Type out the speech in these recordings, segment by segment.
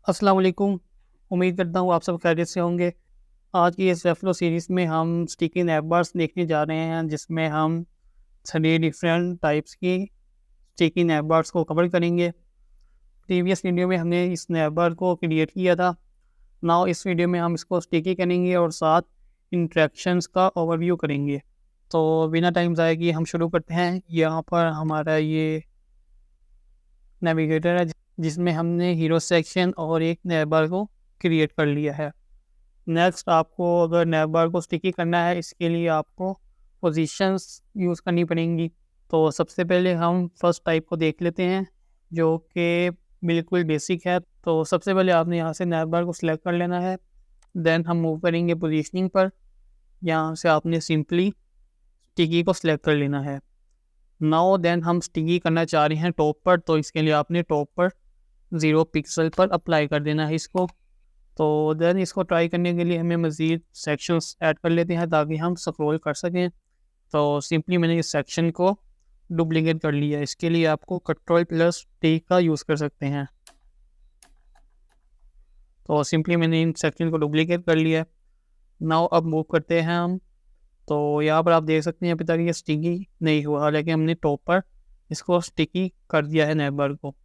अस्सलाम वालेकुम। उम्मीद करता हूँ आप सब खैरियत से होंगे। आज की इस रेफ़्लो सीरीज़ में हम स्टिकी नैप बार्स देखने जा रहे हैं, जिसमें हम 3 डिफ़रेंट टाइप्स की स्टिकी नैप बार्स को कवर करेंगे। प्रीवियस वीडियो में हमने इस नैप बार को क्रिएट किया था। नाउ इस वीडियो में हम इसको स्टिकी करेंगे और साथ इंटरेक्शंस का ओवरव्यू करेंगे। तो बिना टाइम ज़ाया किए हम शुरू करते हैं। यहाँ पर हमारा ये नेविगेटर है, जिसमें हमने हीरो सेक्शन और एक नैप बार को क्रिएट कर लिया है। नेक्स्ट आपको अगर नैप बार को स्टिकी करना है, इसके लिए आपको पोजीशंस यूज़ करनी पड़ेंगी। तो सबसे पहले हम फर्स्ट टाइप को देख लेते हैं, जो कि बिल्कुल बेसिक है। तो सबसे पहले आपने यहाँ से नैप बार को सिलेक्ट कर लेना है। देन हम मूव करेंगे पोजीशनिंग पर। यहाँ से आपने सिंपली स्टिकी को सिलेक्ट कर लेना है। नाउ देन हम स्टिकी करना चाह रहे हैं टॉप पर, तो इसके लिए आपने टॉप पर 0 पिक्सल पर अप्लाई कर देना है इसको। तो देन इसको ट्राई करने के लिए हमें मज़ीद सेक्शंस ऐड कर लेते हैं ताकि हम स्क्रॉल कर सकें। तो सिंपली मैंने इस सेक्शन को डुप्लिकेट कर लिया। इसके लिए आपको Ctrl+T का यूज़ कर सकते हैं। तो सिंपली मैंने इन सेक्शन को डुप्लिकेट कर लिया। नाउ अब मूव करते हैं हम। तो यहाँ पर आप देख सकते हैं अभी तक ये स्टिकी नहीं हुआ, हालांकि हमने टॉप पर इसको स्टिकी कर दिया है नैप बार को।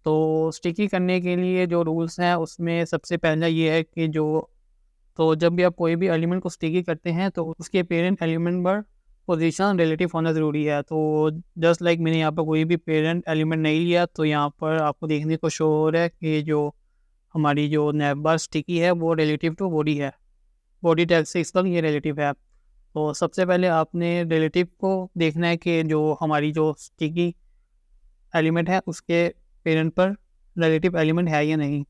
तो स्टिकी करने के लिए जो रूल्स हैं उसमें सबसे पहला ये है कि जब भी आप कोई भी एलिमेंट को स्टिकी करते हैं तो उसके पेरेंट एलिमेंट पर पोजीशन रिलेटिव होना ज़रूरी है। तो जस्ट लाइक मैंने यहाँ पर कोई भी पेरेंट एलिमेंट नहीं लिया, तो यहाँ पर आपको देखने को शो हो रहा है कि जो हमारी जो नैप बार स्टिकी है वो रिलेटिव टू बॉडी है। बॉडी टैग से इसका ये रिलेटिव है। तो सबसे पहले आपने रिलेटिव को देखना है कि जो हमारी जो स्टिकी एलिमेंट है उसके पेरेंट पर रिलेटिव एलिमेंट है या नहीं।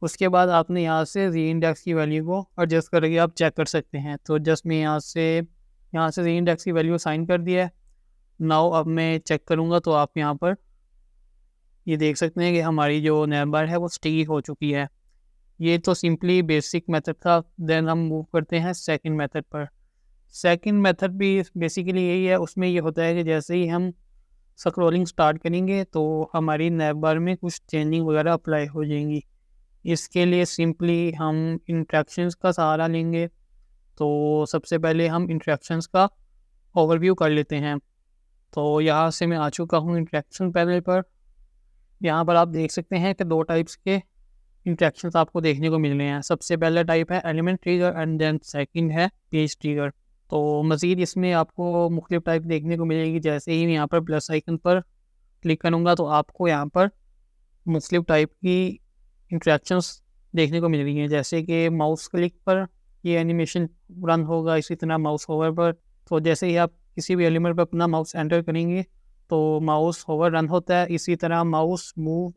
उसके बाद आपने यहाँ से री इंडेक्स की वैल्यू को एडजस्ट करके आप चेक कर सकते हैं। तो जस्ट मैं यहाँ से री इंडेक्स की वैल्यू साइन कर दिया है। नाउ अब मैं चेक करूँगा तो आप यहाँ पर ये देख सकते हैं कि हमारी जो नैप बार है वो स्टिकी हो चुकी है। ये तो सिंपली बेसिक मेथड था। देन हम मूव करते हैं सेकंड मेथड पर। सेकंड मेथड भी बेसिकली यही है। उसमें ये होता है कि जैसे ही हम स्क्रॉलिंग स्टार्ट करेंगे तो हमारी नैप बार में कुछ चेंजिंग वगैरह अप्लाई हो जाएंगी। इसके लिए सिंपली हम इंट्रैक्शंस का सहारा लेंगे। तो सबसे पहले हम इंट्रैक्शंस का ओवरव्यू कर लेते हैं। तो यहाँ से मैं आ चुका हूँ इंट्रैक्शन पैनल पर। यहाँ पर आप देख सकते हैं कि 2 टाइप्स के इंट्रैक्शंस आपको देखने को मिल रहे हैं। सबसे पहला टाइप है element trigger and then second है पेज ट्रिगर। तो मज़ीद इसमें आपको मुख्तलिफ टाइप देखने को मिलेगी। जैसे ही मैं यहाँ पर प्लस आइकन पर क्लिक करूँगा तो आपको यहाँ पर मुख्तलिफ टाइप की इंट्रैक्शंस देखने को मिल रही हैं। जैसे कि माउस क्लिक पर ये एनिमेशन रन होगा, इसी तरह माउस होवर पर। तो जैसे ही आप किसी भी एलिमेंट पर अपना माउस एंटर करेंगे तो माउस होवर रन होता है। इसी तरह माउस मूव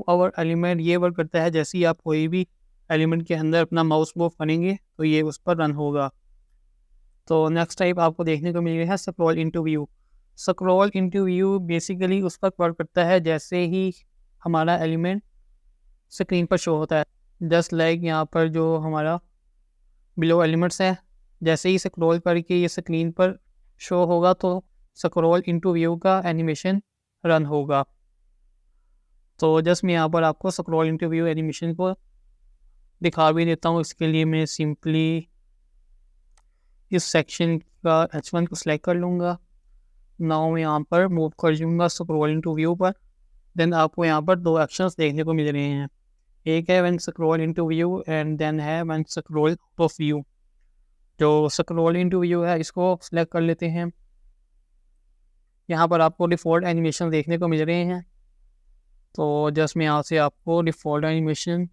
ओवर एलिमेंट ये वर्क करता है। जैसे ही आप कोई भी एलिमेंट के अंदर अपना माउस मूव करेंगे तो ये उस पर रन होगा। तो नेक्स्ट टाइप आपको देखने को मिल रहा है scroll into view. Scroll into view basically उस पर वर्क करता है जैसे ही हमारा एलिमेंट स्क्रीन पर शो होता है। जस्ट लाइक यहाँ पर जो हमारा बिलो एलिमेंट्स है, जैसे ही स्क्रॉल करके ये स्क्रीन पर शो होगा तो स्क्रॉल इनटू व्यू का एनिमेशन रन होगा। तो जस्ट मैं यहाँ पर आपको स्क्रॉल इनटू व्यू एनिमेशन को दिखा भी देता हूँ। इसके लिए मैं सिंपली इस सेक्शन का H1 को सिलेक्ट कर लूँगा। नाउ मैं यहाँ पर मूव कर जाऊँगा स्क्रॉल इनटू व्यू पर। देन आपको यहाँ पर 2 एक्शंस देखने को मिल रहे हैं। एक है when scroll into view and then है when scroll out of view. जो स्क्रॉल इनटू व्यू है इसको सिलेक्ट कर लेते हैं। यहाँ पर आपको डिफ़ॉल्ट एनिमेशन देखने को मिल रहे हैं। तो जस्ट मैं यहाँ से आपको डिफ़ॉल्ट एनिमेशन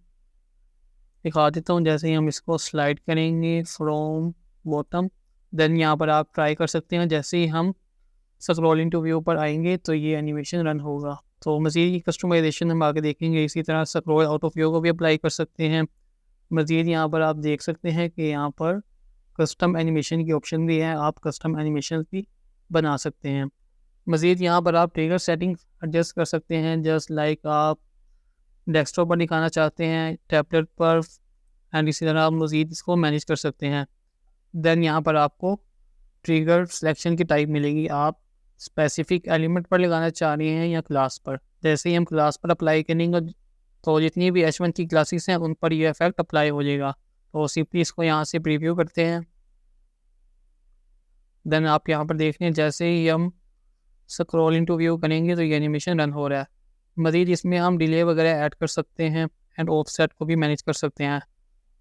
दिखा देता हूँ। जैसे ही हम इसको स्लाइड करेंगे फ्रॉम बॉटम, देन यहाँ पर आप ट्राई कर सकते हैं। जैसे ही हम स्क्रॉल इनटू व्यू पर आएंगे तो ये एनिमेशन रन होगा। तो मज़ीद कस्टमाइजेशन हम आगे देखेंगे। इसी तरह स्क्रॉल आउट ऑफ व्यू को भी अप्लाई कर सकते हैं। मज़ीद यहाँ पर आप देख सकते हैं कि यहाँ पर कस्टम एनिमेशन की ऑप्शन भी है। आप कस्टम एनिमेशन भी बना सकते हैं। मज़ीद यहाँ पर आप ट्रिगर सेटिंग एडजस्ट कर सकते हैं। जस्ट लाइक आप डेस्कटॉप पर दिखाना चाहते हैं, टैबलेट पर, एंड इसी तरह आप मज़ीद इसको मैनेज कर सकते हैं। देन यहाँ पर आपको ट्रिगर सिलेक्शन की टाइप मिलेगी। आप स्पेसिफिक एलिमेंट पर लगाना चाह रहे हैं या क्लास पर। जैसे ही हम क्लास पर अप्लाई करेंगे तो जितनी भी H1 की क्लासेस हैं उन पर ये इफेक्ट अप्लाई हो जाएगा। तो सिंपली इसको यहाँ से प्रीव्यू करते हैं। देन आप यहाँ पर देख लें जैसे ही हम स्क्रॉल इनटू व्यू करेंगे तो ये एनिमेशन रन हो रहा है। मज़ीद इसमें हम डिले वगैरह ऐड कर सकते हैं एंड ऑफसेट को भी मैनेज कर सकते हैं।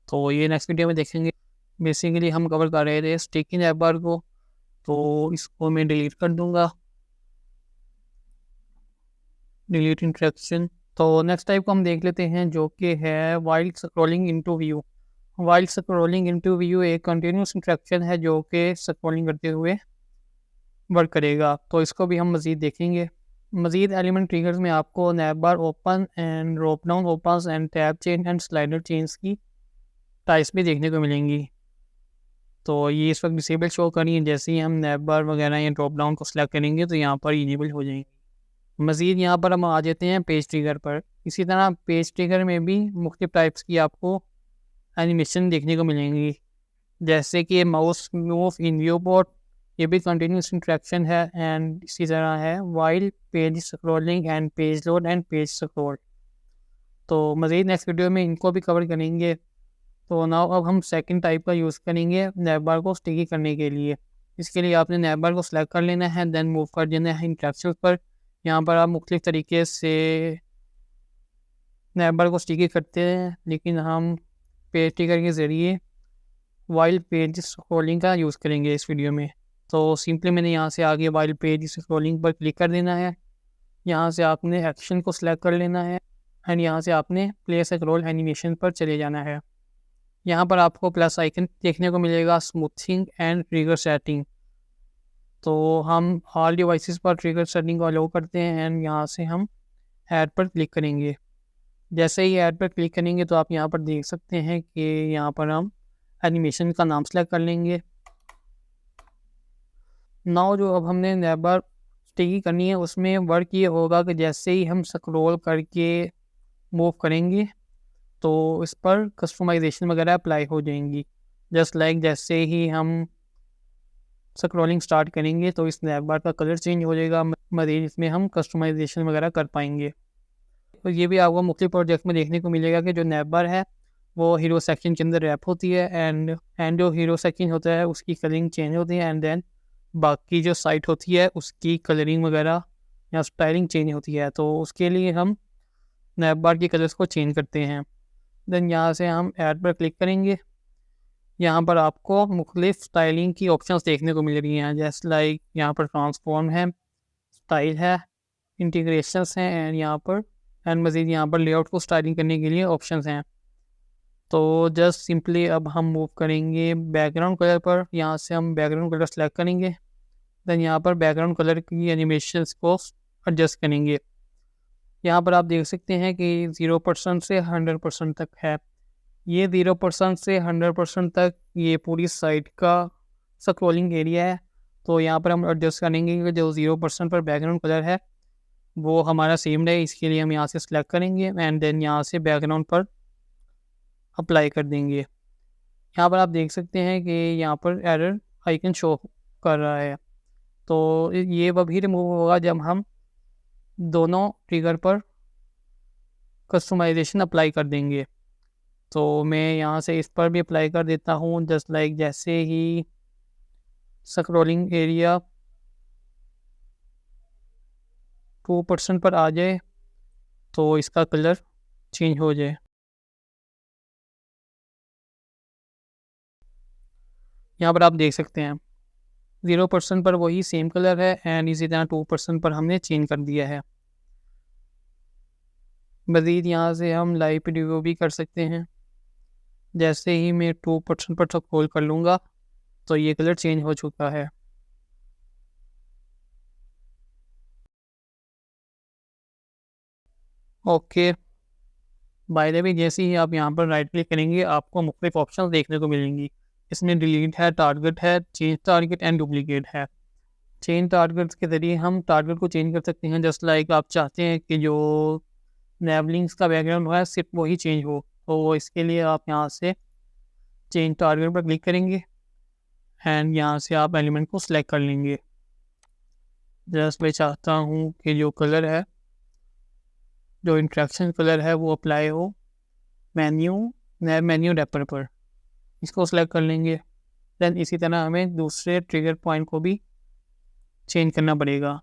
तो ये नेक्स्ट वीडियो में देखेंगे। बेसिकली हम कवर कर रहे थे स्टिकी नैप बार को, तो इसको मैं डिलीट कर दूंगा, डिलीट इंट्रैक्शन। तो नेक्स्ट टाइप को हम देख लेते हैं जो कि है while scrolling into view. While scrolling into view एक कंटिन्यूस इंट्रैक्शन है जो कि स्क्रॉलिंग करते हुए वर्क करेगा। तो इसको भी हम मज़ीद देखेंगे। मज़ीद एलिमेंट ट्रिगर्स में आपको nap bar open and drop down open and tab chain and slider chains की टाइप्स भी देखने को मिलेंगी। तो ये इस वक्त डिसेबल शो करी है। जैसे ही हम नैप बार वगैरह या ड्रॉप डाउन को सिलेक्ट करेंगे तो यहाँ पर इनेबल हो जाएंगे। मज़ीद यहाँ पर हम आ जाते हैं पेज ट्रिगर पर। इसी तरह पेज ट्रिगर में भी मुख्तलिफ टाइप्स की आपको एनिमेशन देखने को मिलेंगी, जैसे कि mouse move in view board, ये भी कंटिन्यूस इंट्रैक्शन है। एंड इसी तरह है while page scrolling and page load and page scroll. तो मज़ीद नेक्स्ट वीडियो में इनको भी कवर करेंगे। तो नाउ अब हम सेकंड टाइप का यूज़ करेंगे नैप बार को स्टिकी करने के लिए। इसके लिए आपने नैप बार को सिलेक्ट कर लेना है, देन मूव कर देना है इंट्रैक्शन पर। यहाँ पर आप मुख्तलिफ तरीके से नैप बार को स्टिकी करते हैं, लेकिन हम पेज ट्रिगर के ज़रिए वाइल पेज स्क्रॉलिंग का यूज़ करेंगे इस वीडियो में। तो सिंपली मैंने यहाँ से आगे वाइल पेज स्क्रॉलिंग पर क्लिक कर देना है। यहाँ से आपने एक्शन को सिलेक्ट कर लेना है एंड यहाँ से आपने प्ले स्क्रॉल एनिमेशन पर चले जाना है। यहाँ पर आपको प्लस आइकन देखने को मिलेगा स्मूथिंग एंड ट्रिगर सेटिंग। तो हम ऑल डिवाइसेस पर ट्रिगर सेटिंग को अलाउ करते हैं एंड यहाँ से हम ऐड पर क्लिक करेंगे। जैसे ही ऐड पर क्लिक करेंगे तो आप यहाँ पर देख सकते हैं कि यहाँ पर हम एनिमेशन का नाम सेलेक्ट कर लेंगे। नाउ जो अब हमने नैप बार स्टिकी करनी है उसमें वर्क ये होगा कि जैसे ही हम स्क्रॉल करके मूव करेंगे तो इस पर कस्टमाइजेशन वगैरह अप्लाई हो जाएंगी। जस्ट लाइक जैसे ही हम स्क्रॉलिंग स्टार्ट करेंगे तो इस नैप बार का कलर चेंज हो जाएगा। मज़ीद इसमें हम कस्टमाइजेशन वगैरह कर पाएंगे। तो ये भी आपको मुख्तलिफ प्रोजेक्ट में देखने को मिलेगा कि जो नैप बार है वो हीरो सेक्शन के अंदर रैप होती है एंड जो हीरो सेक्शन होता है उसकी कलरिंग चेंज होती है एंड देन बाकी जो साइट होती है उसकी कलरिंग वगैरह या स्टाइलिंग चेंज होती है। तो उसके लिए हम नैप बार की कलर्स को चेंज करते हैं। देन यहाँ से हम ऐड पर क्लिक करेंगे। यहाँ पर आपको मुख्तलिफ स्टाइलिंग की ऑप्शंस देखने को मिल रही हैं, जैसे लाइक यहाँ पर ट्रांसफॉर्म है, स्टाइल है, इंटीग्रेशंस हैं एंड मज़ीद यहाँ पर लेआउट को स्टाइलिंग करने के लिए ऑप्शंस हैं। तो जस्ट सिंपली अब हम मूव करेंगे बैकग्राउंड कलर पर। यहाँ से हम बैकग्राउंड कलर सेलेक्ट करेंगे। देन यहाँ पर बैकग्राउंड कलर की एनिमेशंस को एडजस्ट करेंगे। यहाँ पर आप देख सकते हैं कि 0% से 100% तक है। ये 0% से 100% तक ये पूरी साइट का स्क्रॉलिंग एरिया है। तो यहाँ पर हम एडजस्ट करेंगे कि जो 0% पर बैकग्राउंड कलर है वो हमारा सेम रहे। इसके लिए हम यहाँ से सिलेक्ट करेंगे एंड देन यहाँ से बैकग्राउंड पर अप्लाई कर देंगे। यहाँ पर आप देख सकते हैं कि यहाँ पर एरर आइकन शो कर रहा है। तो ये वही रिमूव होगा जब हम दोनों ट्रिगर पर कस्टमाइजेशन अप्लाई कर देंगे। तो मैं यहाँ से इस पर भी अप्लाई कर देता हूँ। जस्ट लाइक जैसे ही स्क्रॉलिंग एरिया 2% पर आ जाए तो इसका कलर चेंज हो जाए। यहाँ पर आप देख सकते हैं 0% पर वही सेम कलर है एंड इसी तरह 2% पर हमने चेंज कर दिया है। मज़ीद यहाँ से हम लाइव रिव्यू भी कर सकते हैं। जैसे ही मैं 2% पर स्क्रॉल कर लूँगा तो ये कलर चेंज हो चुका है। ओके, बाय द वे जैसे ही आप यहाँ पर राइट क्लिक करेंगे आपको मुख्तलिफ ऑप्शन देखने को मिलेंगी। इसमें डिलीट है, टारगेट है, चेंज टारगेट एंड डुप्लीकेट है। चेंज टारगेट के ज़रिए हम टारगेट को चेंज कर सकते हैं। जस्ट लाइक आप चाहते हैं कि जो नैवलिंग्स का बैकग्राउंड है सिर्फ वही चेंज हो, तो इसके लिए आप यहाँ से चेंज टारगेट पर क्लिक करेंगे एंड यहाँ से आप एलिमेंट को सिलेक्ट कर लेंगे। जस्ट मैं चाहता हूँ कि जो कलर है जो इंट्रैक्शन कलर है वो अप्लाई हो मेन्यू रैपर पर, इसको सेलेक्ट कर लेंगे। देन इसी तरह हमें दूसरे ट्रिगर पॉइंट को भी चेंज करना पड़ेगा।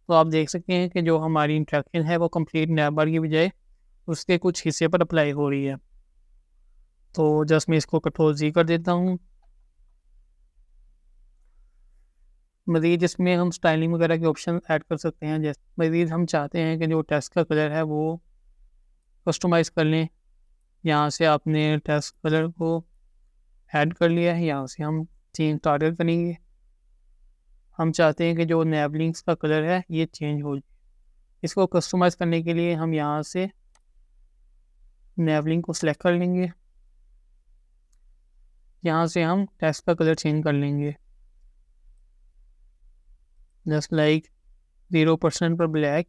तो आप देख सकते हैं कि जो हमारी इंट्रैक्शन है वो कंप्लीट नैप बार की बजाय उसके कुछ हिस्से पर अप्लाई हो रही है। तो जस्ट मैं इसको Ctrl+Z कर देता हूँ। मज़ीद इसमें हम स्टाइलिंग वगैरह के ऑप्शन ऐड कर सकते हैं। जैसे मज़ीद हम चाहते हैं कि जो टेक्स्ट का कलर है वो कस्टमाइज़ कर लें। यहाँ से आपने टेक्स्ट कलर को ऐड कर लिया है, यहाँ से हम चेंज टारगेट करेंगे। हम चाहते हैं कि जो नैबलिंग्स का कलर है ये चेंज हो जाए। इसको कस्टमाइज़ करने के लिए हम यहाँ से नैबलिंग को सिलेक्ट कर लेंगे। यहाँ से हम टेक्स्ट का कलर चेंज कर लेंगे, जस्ट लाइक 0% पर ब्लैक,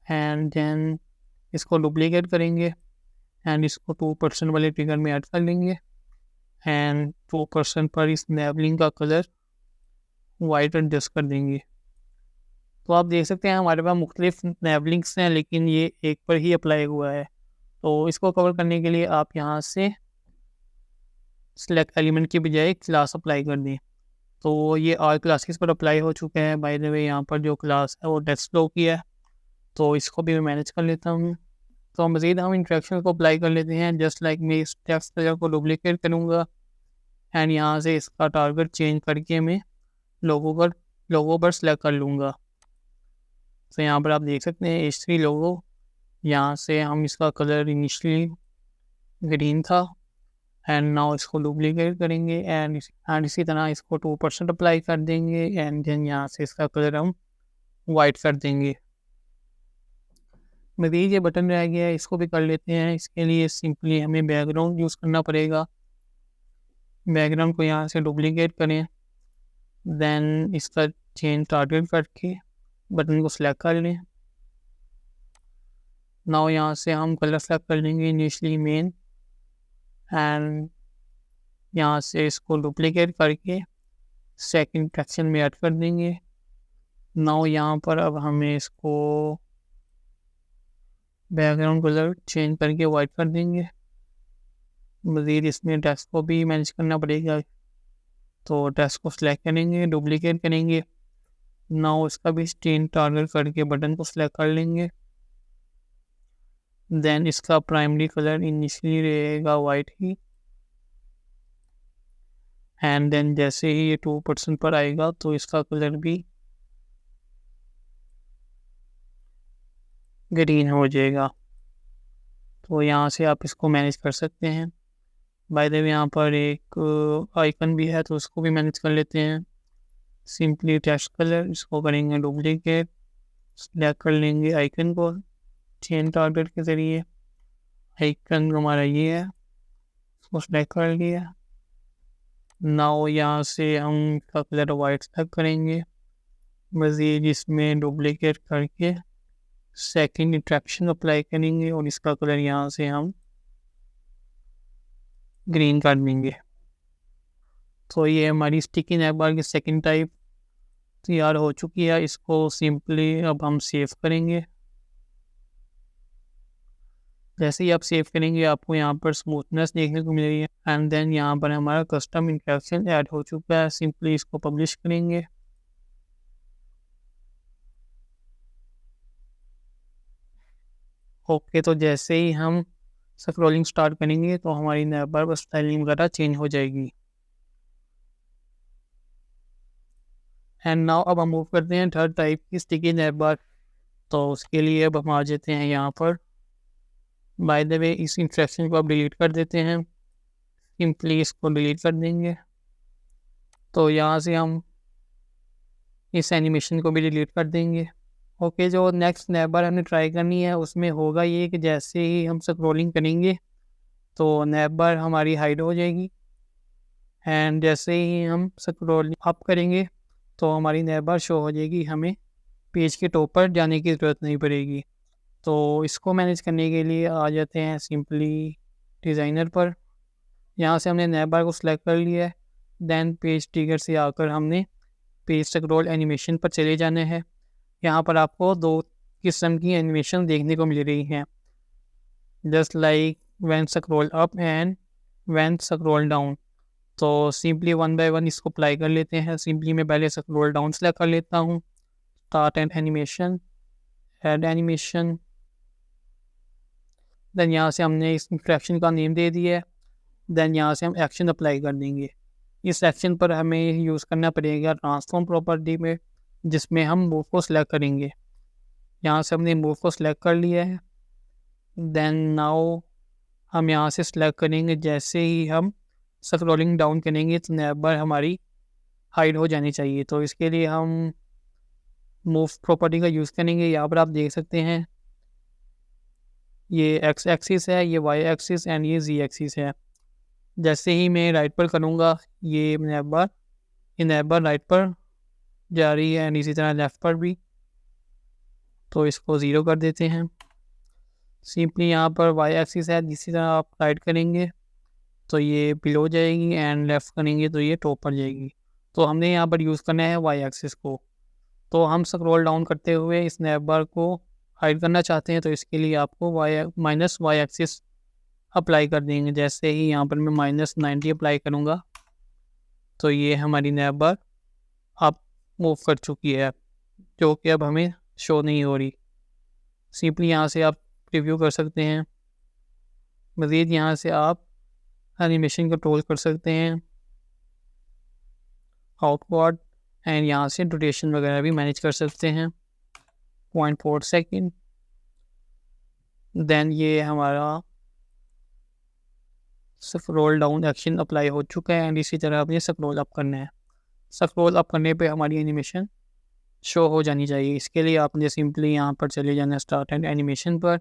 एंड देन इसको डुप्लीकेट करेंगे एंड इसको 2% वाले ट्रिगर में ऐड कर लेंगे एंड 2% पर इस नैबलिंग का कलर वाइट एडजस्ट कर देंगे। तो आप देख सकते हैं हमारे पास मुख्तलिफ नैबलिंग्स हैं, लेकिन ये एक पर ही अप्लाई हुआ है। तो इसको कवर करने के लिए आप यहाँ से सेलेक्ट एलिमेंट की बजाय क्लास अप्लाई कर दें। तो ये ऑल क्लासेस पर अप्लाई हो चुका है। बाय द वे यहाँ पर जो क्लास है वो टेक्स्ट फ्लो की है, तो इसको भी मैं मैनेज कर लेता हूँ। तो मज़ीद हम इंट्रैक्शन को अप्लाई कर लेते हैं। जस्ट लाइक मैं इस टेक्स्ट कलर को डुप्लीकेट करूँगा एंड यहाँ से इसका टारगेट चेंज करके मैं लोगो पर सेलेक्ट कर लूँगा। तो यहाँ पर आप देख सकते हैं H3 लोगो, यहाँ से हम इसका कलर इनिशियली ग्रीन था एंड नाउ इसको डुप्लीकेट करेंगे एंड इसी तरह इसको 2% अप्लाई कर देंगे एंड देन यहाँ से इसका कलर हम वाइट कर देंगे। मज़ीद ये बटन रह गया है, इसको भी कर लेते हैं। इसके लिए सिंपली हमें बैकग्राउंड यूज़ करना पड़ेगा। बैकग्राउंड को यहाँ से डुप्लीकेट करें, देन इसका चेंज टारगेट करके बटन को सिलेक्ट कर लें। नाउ यहाँ से हम कलर सेलेक्ट कर लेंगे इनिशियली मेन एंड यहाँ से इसको डुप्लीकेट करके सेकंड इंट्रैक्शन में ऐड कर देंगे। नाउ यहाँ पर अब हमें इसको बैकग्राउंड कलर चेंज करके वाइट कर देंगे। मज़ीद इसमें टेक्स्ट को भी मैनेज करना पड़ेगा, तो टेक्स्ट को सिलेक्ट करेंगे, डुप्लीकेट करेंगे। नाउ इसका भी चेंज टारगेट करके बटन को सिलेक्ट कर लेंगे। देन इसका प्राइमरी कलर इनिशियली रहेगा वाइट ही एंड देन जैसे ही ये 2% पर आएगा तो इसका कलर भी ग्रीन हो जाएगा। तो यहाँ से आप इसको मैनेज कर सकते हैं। बाय द वे यहाँ पर एक आइकन भी है, तो उसको भी मैनेज कर लेते हैं। सिंपली टेक्स्ट कलर, इसको करेंगे डुप्लीकेट, सेलेक्ट कर लेंगे आइकन को चेंज टारगेट के ज़रिए। आइकन हमारा ये है, इसको सेलेक्ट कर लिया। नाउ यहाँ से हम इसका कलर वाइट सेलेक्ट करेंगे। मज़ीद इसमें डुप्लीकेट करके सेकंड इंट्रैक्शन अप्लाई करेंगे और इसका कलर यहाँ से हम ग्रीन कर देंगे। तो ये हमारी स्टिकी नैप बार की सेकंड टाइप तैयार हो चुकी है। इसको सिंपली अब हम सेव करेंगे। जैसे ही आप सेव करेंगे आपको यहाँ पर स्मूथनेस देखने को मिल रही है एंड देन यहाँ पर हमारा कस्टम इंट्रैक्शन ऐड हो चुका है। सिंपली इसको पब्लिश करेंगे। ओके, तो जैसे ही हम स्क्रॉलिंग स्टार्ट करेंगे तो हमारी नैप बार स्टाइलिंग वगैरह चेंज हो जाएगी। एंड नाउ अब हम मूव करते हैं थर्ड टाइप की स्टिकी नैप बार। तो उसके लिए अब हम आ जाते हैं यहाँ पर। बाय द वे इस इंस्ट्रक्शन को आप डिलीट कर देते हैं, सिंपली इसको डिलीट कर देंगे। तो यहाँ से हम इस एनिमेशन को भी डिलीट कर देंगे। ओके, जो नेक्स्ट नैप बार हमने ट्राई करनी है उसमें होगा ये कि जैसे ही हम स्क्रॉलिंग करेंगे तो नैप बार हमारी हाइड हो जाएगी एंड जैसे ही हम स्क्रॉलिंग अप करेंगे तो हमारी नैप बार शो हो जाएगी। हमें पेज के टॉप पर जाने की ज़रूरत नहीं पड़ेगी। तो इसको मैनेज करने के लिए आ जाते हैं सिंपली डिज़ाइनर पर। यहाँ से हमने नैप बार को सिलेक्ट कर लिया है। देन पेज ट्रिगर से आकर हमने पेज स्क्रॉल एनिमेशन पर चले जाना है। यहाँ पर आपको 2 किस्म की एनिमेशन देखने को मिल रही हैं, just like when scroll up and when scroll down. तो सिंपली वन बाय वन इसको अप्लाई कर लेते हैं। सिंपली मैं पहले स्क्रॉल डाउन सेलेक्ट कर लेता हूँ, start and animation, add animation. Then यहाँ से हमने इस इंटरेक्शन का नेम दे दिया है। देन यहाँ से हम एक्शन अप्लाई कर देंगे। इस एक्शन पर हमें यूज़ करना पड़ेगा ट्रांसफॉर्म प्रॉपर्टी में, जिसमें हम मूव को सिलेक्ट करेंगे। यहाँ से हमने मूव को सिलेक्ट कर लिया है। देन नाउ हम यहाँ से सिलेक्ट करेंगे, जैसे ही हम स्क्रॉलिंग डाउन करेंगे तो नैब बार हमारी हाइड हो जानी चाहिए। तो इसके लिए हम मूव प्रॉपर्टी का यूज़ करेंगे। यहाँ पर आप देख सकते हैं ये एक्स एक्सिस है, ये वाई एक्सिस एंड ये जी एक्सिस है। जैसे ही मैं राइट पर करूँगा ये नैब बार राइट पर जा रही है एंड इसी तरह लेफ़्ट पर भी। तो इसको ज़ीरो कर देते हैं। सिंपली यहाँ पर वाई एक्सिस है, इसी तरह आप राइट करेंगे तो ये बिलो जाएगी एंड लेफ़्ट करेंगे तो ये टॉप पर जाएगी। तो हमने यहाँ पर यूज़ करना है वाई एक्सिस को। तो हम स्क्रॉल डाउन करते हुए इस नैब बार को हाइड करना चाहते हैं, तो इसके लिए आपको माइनस वाई एक्सिस अप्लाई कर देंगे। जैसे ही यहाँ पर मैं -90 अप्लाई करूँगा तो ये हमारी नैब बार अब मूव कर चुकी है, जो कि अब हमें शो नहीं हो रही। सिंपली यहाँ से आप रिव्यू कर सकते हैं। मज़ीद यहाँ से आप एनिमेशन कंट्रोल कर सकते हैं, आउटवर्ड, एंड यहाँ से ड्यूरेशन वगैरह भी मैनेज कर सकते हैं, 0.4 सेकेंड। देन ये हमारा स्क्रॉल डाउन एक्शन अप्लाई हो चुका है एंड इसी तरह अपने स्क्रॉल अप करना है। स्क्रॉल अप करने पे हमारी एनिमेशन शो हो जानी चाहिए। इसके लिए आपने सिंपली यहाँ पर चले जाना स्टार्ट एंड एनिमेशन पर।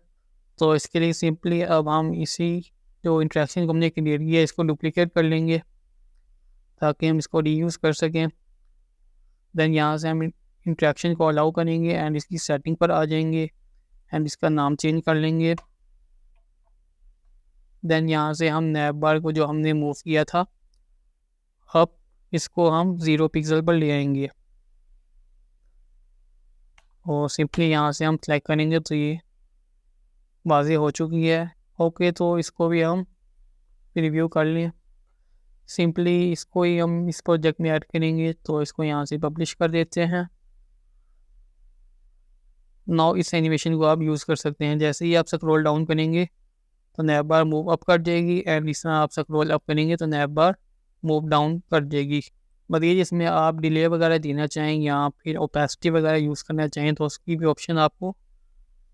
तो इसके लिए सिंपली अब हम इसी जो इंट्रैक्शन को हमने क्रिएट किया है इसको डुप्लिकेट कर लेंगे ताकि हम इसको रीयूज़ कर सकें। देन यहाँ से हम इंट्रैक्शन को अलाउ करेंगे एंड इसकी सेटिंग पर आ जाएंगे एंड इसका नाम चेंज कर लेंगे। देन यहाँ से हम नैब बार को जो हमने मूव किया था अब इसको हम 0 पिक्सल पर ले आएंगे और सिंपली यहाँ से हम सेलेक्ट करेंगे तो ये वाज़ेह हो चुकी है। ओके, तो इसको भी हम रिव्यू कर लें। सिंपली इसको ही हम इस प्रोजेक्ट में ऐड करेंगे, तो इसको यहाँ से पब्लिश कर देते हैं। नाउ इस एनिमेशन को आप यूज़ कर सकते हैं। जैसे ही आप स्क्रॉल डाउन करेंगे तो नैब बार मूव अप कर जाएगी एंड इस तरह आप स्क्रॉल अप करेंगे तो नैब बार मूव डाउन कर जाएगी। मज़ीद इसमें आप डिले वगैरह देना चाहें या फिर ओपेसिटी वगैरह यूज़ करना चाहें तो उसकी भी ऑप्शन आपको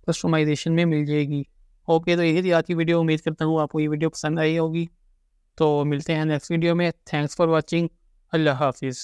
कस्टमाइजेशन में मिल जाएगी। ओके, तो यही थी आज की वीडियो। उम्मीद करता हूँ आपको ये वीडियो पसंद आई होगी। तो मिलते हैं नेक्स्ट वीडियो में। Thanks for watching. अल्लाह हाफिज़।